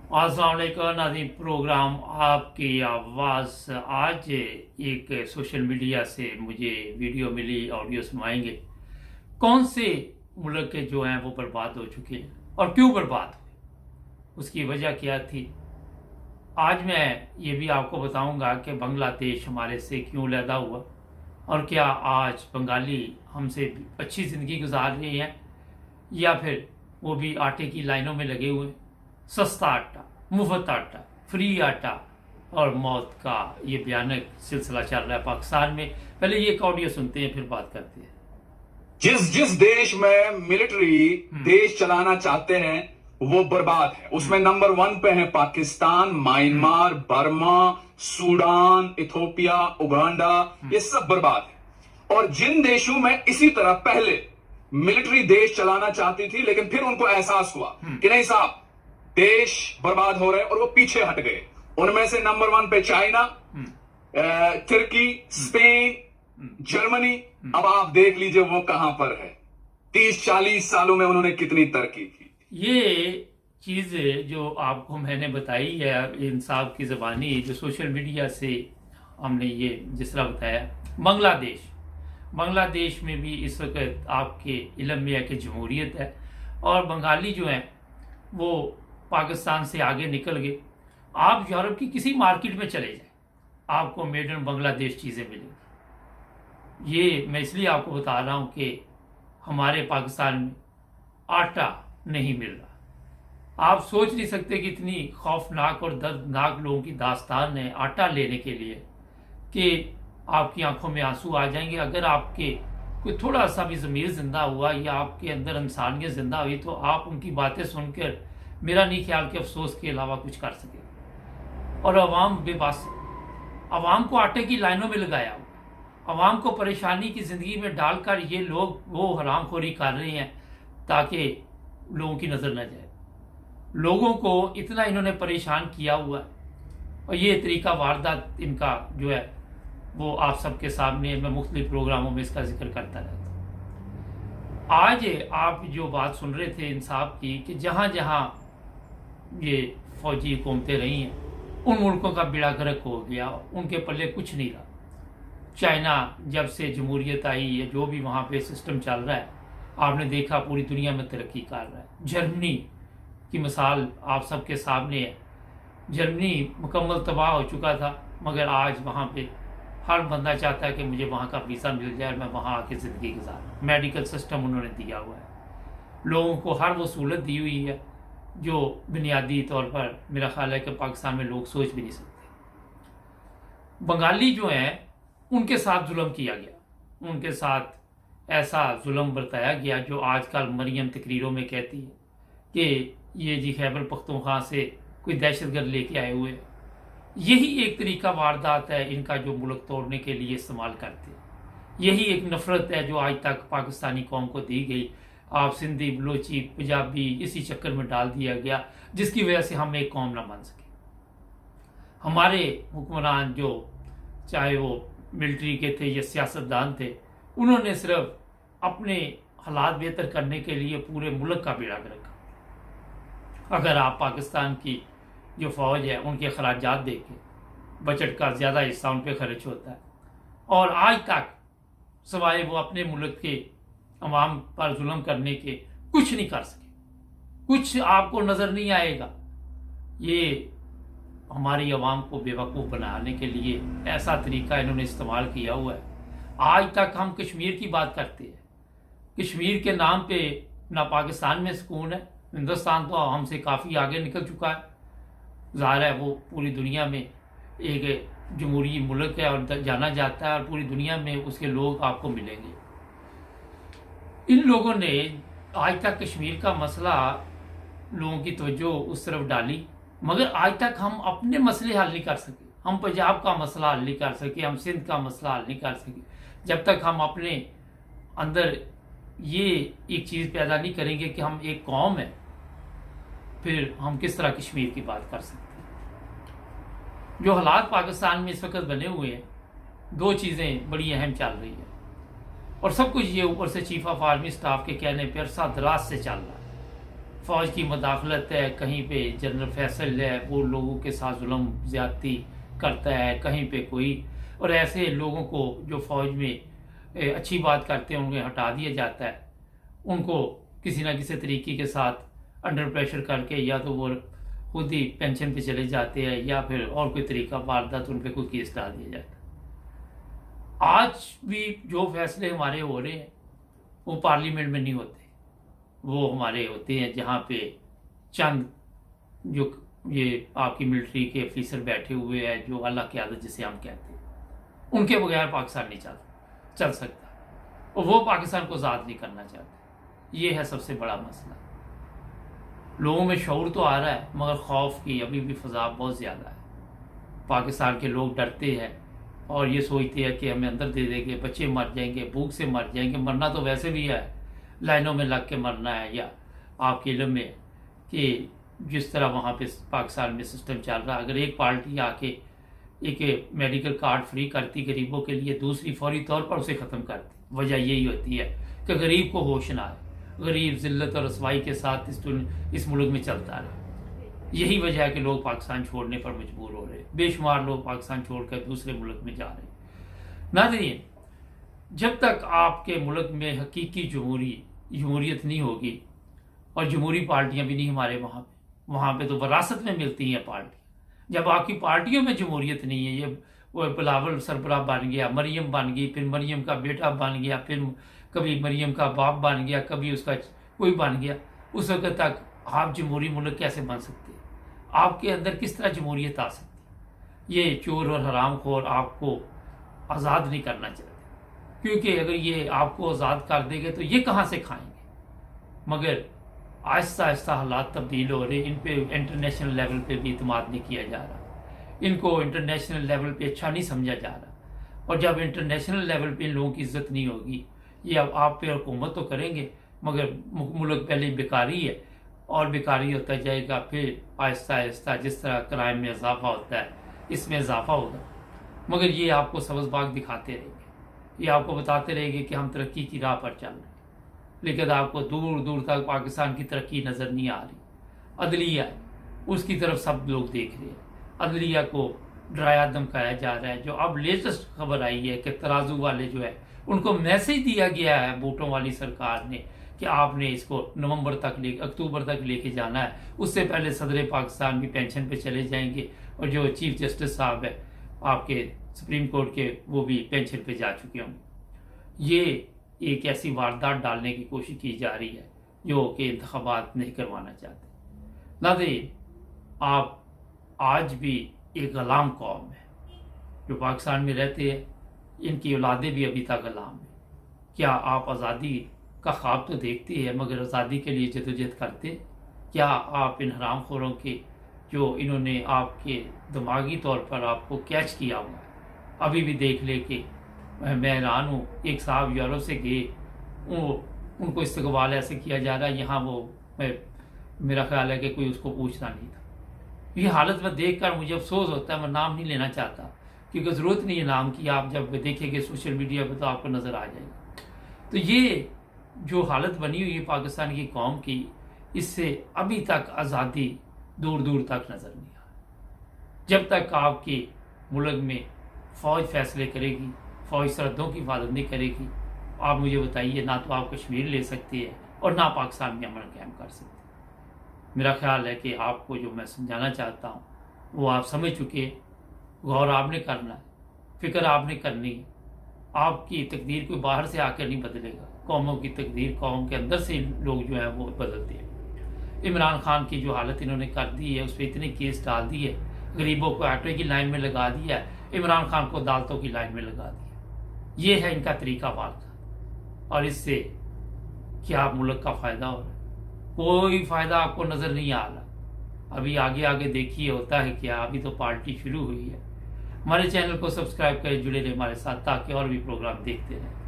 अस्सलामुअलैकुम नाज़रीन, प्रोग्राम आपकी आवाज़। आज एक सोशल मीडिया से मुझे वीडियो मिली, ऑडियो सुनाएंगे। कौन से मुल्क के जो हैं वो बर्बाद हो चुके हैं और क्यों बर्बाद हुए, उसकी वजह क्या थी। आज मैं ये भी आपको बताऊंगा कि बांग्लादेश हमारे से क्यों लहदा हुआ और क्या आज बंगाली हमसे अच्छी ज़िंदगी गुजार रहे हैं या फिर वो भी आटे की लाइनों में लगे हुए हैं। सस्ता आटा, मुफ्त आटा, फ्री आटा और मौत का ये भयानक सिलसिला चल रहा है पाकिस्तान में। पहले ये एक ऑडियो सुनते हैं, फिर बात करते हैं। जिस जिस देश में मिलिट्री देश चलाना चाहते हैं वो बर्बाद है। उसमें नंबर 1 पे है Pakistan, Myanmar, Burma, Sudan, Ethiopia, Uganda, ये सब बर्बाद है। और जिन देशों में इसी तरह पहले मिलिट्री देश चलाना चाहती थी लेकिन फिर उनको एहसास हुआ कि नहीं साहब, देश बर्बाद हो रहे हैं और वो पीछे हट गए, उनमें से नंबर 1 पे चाइना, तुर्की, स्पेन, जर्मनी। अब आप देख लीजिए वो कहां पर है। 30-40 सालों में उन्होंने कितनी तरक्की की। ये चीज़ जो आपको मैंने बताई है इंसाफ की ज़बानी, जो सोशल मीडिया से हमने ये जिस तरह बताया, बांग्लादेश में भी इस वक्त आपके इल्म में है कि जमहूरियत है और बंगाली जो हैं वो पाकिस्तान से आगे निकल गए। आप यूरोप की किसी मार्केट में चले जाएं, आपको मेड इन बांग्लादेश चीज़ें मिलेंगी। ये मैं इसलिए आपको बता रहा हूँ कि हमारे पाकिस्तान में आटा नहीं मिल रहा। आप सोच नहीं सकते कि इतनी खौफनाक और दर्दनाक लोगों की दास्तान है आटा लेने के लिए कि आपकी आंखों में आंसू आ जाएंगे। अगर आपके कोई थोड़ा सा भी ज़मीर जिंदा हुआ या आपके अंदर इंसानियत जिंदा हुई तो आप उनकी बातें सुनकर मेरा नहीं ख्याल कि अफसोस के अलावा कुछ कर सके। और अवाम बेबस, अवाम को आटे की लाइनों में लगाया, अवाम को परेशानी की ज़िंदगी में डालकर ये लोग वो हरामखोरी कर रहे हैं ताकि लोगों की नज़र न जाए। लोगों को इतना इन्होंने परेशान किया हुआ है और ये तरीका वारदात इनका जो है वो आप सबके सामने मैं मुख्तलिफ प्रोग्रामों में इसका जिक्र करता रहता हूँ। आज आप जो बात सुन रहे थे इंसाफ की कि जहाँ जहाँ ये फौजी हुकूमतें रही हैं उन मुल्कों का बेड़ा गर्क हो गया, उनके पल्ले कुछ नहीं रहा। चाइना जब से जमहूरियत आई या जो भी वहाँ पे सिस्टम चल रहा है आपने देखा पूरी दुनिया में तरक्की कर रहा है। जर्मनी की मिसाल आप सबके सामने है। जर्मनी मुकम्मल तबाह हो चुका था मगर आज वहाँ पे हर बंदा चाहता है कि मुझे वहाँ का वीज़ा मिल जाए और मैं वहाँ आके ज़िंदगी गुजारूँ। मेडिकल सिस्टम उन्होंने दिया हुआ है, लोगों को हर वो सहूलत दी हुई है जो बुनियादी तौर पर मेरा ख्याल है कि पाकिस्तान में लोग सोच भी नहीं सकते। बंगाली जो हैं उनके साथ जुल्म किया गया, उनके साथ ऐसा जुल्म बरताया गया जो आजकल मरियम तकरीरों में कहती है कि ये जी खैबर पख्तूनख्वा से कोई दहशतगर्द लेके आए हुए। यही एक तरीका वारदात है इनका जो मुल्क तोड़ने के लिए इस्तेमाल करते हैं। यही एक नफरत है जो आज तक पाकिस्तानी कौम को दी गई। आप सिंधी, बलोची, पंजाबी इसी चक्कर में डाल दिया गया जिसकी वजह से हम एक कौम ना बन सके। हमारे हुक्मरान जो चाहे वो मिलिट्री के थे या सियासतदान थे, उन्होंने सिर्फ अपने हालात बेहतर करने के लिए पूरे मुल्क का बेड़ा गर्क किया। अगर आप पाकिस्तान की जो फ़ौज है उनके खराजात देखें, बजट का ज़्यादा हिस्सा उन पर खर्च होता है और आज तक सवाए वो अपने मुल्क के अवाम पर जुल्म करने के कुछ नहीं कर सके। कुछ आपको नज़र नहीं आएगा। ये हमारी अवाम को बेवकूफ़ बनाने के लिए ऐसा तरीका इन्होंने इस्तेमाल किया हुआ है। आज तक हम कश्मीर की बात करते हैं, कश्मीर के नाम पे ना पाकिस्तान में सुकून है। हिंदुस्तान तो हमसे काफ़ी आगे निकल चुका है, ज़ाहिर है वो पूरी दुनिया में एक जमहूरी मुल्क है और जाना जाता है और पूरी दुनिया में उसके लोग आपको मिलेंगे। इन लोगों ने आज तक कश्मीर का मसला लोगों की तवज्जो उस तरफ डाली मगर आज तक हम अपने मसले हल नहीं कर सके। हम पंजाब का मसला हल नहीं कर सके, हम सिंध का मसला हल नहीं कर सके। जब तक हम अपने अंदर ये एक चीज़ पैदा नहीं करेंगे कि हम एक कौम है, फिर हम किस तरह कश्मीर की बात कर सकते हैं। जो हालात पाकिस्तान में इस वक्त बने हुए हैं, दो चीज़ें बड़ी अहम चल रही है और सब कुछ ये ऊपर से चीफ ऑफ आर्मी स्टाफ के कहने पर अरसा दराज से चल रहा है। फ़ौज की मदाखलत है, कहीं पे जनरल फैसल है वो लोगों के साथ जुल्म ज़्यादती करता है, कहीं पे कोई, और ऐसे लोगों को जो फ़ौज में अच्छी बात करते हैं उन्हें हटा दिया जाता है, उनको किसी ना किसी तरीके के साथ अंडर प्रेशर करके या तो वो खुद ही पेंशन पे चले जाते हैं या फिर और कोई तरीका वारदात उन पर कोई केस डाल दिया जाता है। आज भी जो फैसले हमारे हो रहे हैं वो पार्लियामेंट में नहीं होते, वो हमारे होते हैं जहाँ पे चंद जो ये आपकी मिलिट्री के ऑफिसर बैठे हुए हैं जो अल्लाह की आदत जिसे हम कहते हैं, उनके बगैर पाकिस्तान नहीं चल सकता, और वो पाकिस्तान को आज़ाद नहीं करना चाहते। ये है सबसे बड़ा मसला। लोगों में शऊर तो आ रहा है मगर खौफ की अभी भी फजा बहुत ज़्यादा है। पाकिस्तान के लोग डरते हैं और ये सोचते हैं कि हमें अंदर दे देंगे, बच्चे मर जाएंगे, भूख से मर जाएंगे। मरना तो वैसे भी है, लाइनों में लग के मरना है, या आपके इल्म में कि जिस तरह वहाँ पे पाकिस्तान में सिस्टम चल रहा है, अगर एक पार्टी आके एक मेडिकल कार्ड फ्री करती गरीबों के लिए, दूसरी फौरी तौर पर उसे ख़त्म करती। वजह यही होती है कि गरीब को होश ना आए, गरीब जिल्लत और रसवाई के साथ इस मुल्क में चलता रहे। यही वजह है कि लोग पाकिस्तान छोड़ने पर मजबूर हो रहे हैं। बेशुमार लोग पाकिस्तान छोड़कर दूसरे मुल्क में जा रहे हैं। नाज़रीन, जब तक आपके मुल्क में हकीकी जमहूरियत नहीं होगी, और जमहूरी पार्टियां भी नहीं हमारे वहाँ पे तो वरासत में मिलती हैं पार्टियाँ। जब आपकी पार्टियों में जमहूरियत नहीं है, ये वो बिलावल सरबराह बन गया, मरियम बन गई, फिर मरियम का बेटा बन गया, फिर कभी मरियम का बाप बन गया, कभी उसका कोई बन गया, उस वक्त तक आप जमहूरी मुल्क कैसे बन सकते हैं? आपके अंदर किस तरह जमहूरियत आ सकती है? ये चोर और हरामखोर आपको आज़ाद नहीं करना चाहते, क्योंकि अगर ये आपको आज़ाद कर देंगे तो ये कहाँ से खाएंगे। मगर आहिस्ता आहिस्ता हालात तब्दील हो रहे, इन पे इंटरनेशनल लेवल पे भी इत्मीनान नहीं किया जा रहा, इनको इंटरनेशनल लेवल पे अच्छा नहीं समझा जा रहा। और जब इंटरनेशनल लेवल पे इन लोगों की इज्जत नहीं होगी, ये अब आप पे हुकूमत तो करेंगे मगर मुल्क पहले बेकारी है और बेकारी होता जाएगा, फिर आहिस्ता आहिस्ता जिस तरह क्राइम में इजाफा होता है इसमें इजाफा होगा। मगर ये आपको सबज़बाग दिखाते रहेंगे, ये आपको बताते रहेंगे कि हम तरक्की की राह पर चल रहे हैं, लेकिन आपको दूर दूर तक पाकिस्तान की तरक्की नज़र नहीं आ रही। अदलिया उसकी तरफ सब लोग देख रहे हैं, अदलिया को डराया धमकाया जा रहा है। जो अब लेटेस्ट खबर आई है कि तराजू वाले जो है उनको मैसेज दिया गया है वोटों वाली सरकार ने कि आपने इसको अक्टूबर तक लेके जाना है, उससे पहले सदर पाकिस्तान भी पेंशन पे चले जाएंगे, और जो चीफ जस्टिस साहब है आपके सुप्रीम कोर्ट के वो भी पेंशन पे जा चुके होंगे। ये एक ऐसी वारदात डालने की कोशिश की जा रही है जो कि इंतखाबात नहीं करवाना चाहते। नाज़रीन, आप आज भी एक गुलाम कौम है जो पाकिस्तान में रहते हैं, इनकी औलादें भी अभी तक गुलाम है। क्या आप आज़ादी का ख्वाब तो देखते हैं मगर आज़ादी के लिए जदोजहद करते? क्या आप इन हरामखोरों के जो इन्होंने आपके दिमागी तौर पर आपको कैच किया हुआ है, अभी भी देख ले कि मैं हैरान हूँ। एक साहब यूरोप से गए, उनको इस्तकबाल ऐसे किया जा रहा है, यहाँ मेरा ख्याल है कि कोई उसको पूछता नहीं था। ये हालत में देख कर मुझे अफसोस होता है। मैं नाम नहीं लेना चाहता क्योंकि ज़रूरत नहीं है नाम की, आप जब देखेंगे सोशल मीडिया पर तो आपको नज़र आ जाएगा। तो ये जो हालत बनी हुई है पाकिस्तान की कौम की, इससे अभी तक आज़ादी दूर दूर तक नज़र नहीं आ रही। जब तक आपके मुल्क में फ़ौज फैसले करेगी, फ़ौज सरहदों की हिफाजत नहीं करेगी, आप मुझे बताइए ना तो आप कश्मीर ले सकते हैं और ना पाकिस्तान में अमन कायम कर सकते। मेरा ख्याल है कि आपको जो मैं समझाना चाहता हूँ वो आप समझ चुके। गौर आपने करना है, फिक्र आपने करनी है। आपकी तकदीर कोई बाहर से आकर नहीं बदलेगा, कौमों की तकदीर कौम के अंदर से लोग जो है वो बदलते हैं। इमरान खान की जो हालत इन्होंने कर दी है, उस पर इतने केस डाल दिए, गरीबों को ऑटो की लाइन में लगा दिया, इमरान खान को अदालतों की लाइन में लगा दिया। ये है इनका तरीका वार, और इससे क्या मुल्क का फ़ायदा हो रहा है? कोई फ़ायदा आपको नज़र नहीं आ रहा। अभी आगे आगे देखिए होता है क्या। अभी तो पार्टी शुरू हुई है। हमारे चैनल को सब्सक्राइब करें, जुड़े रहे हमारे साथ ताकि और भी प्रोग्राम देखते रहें।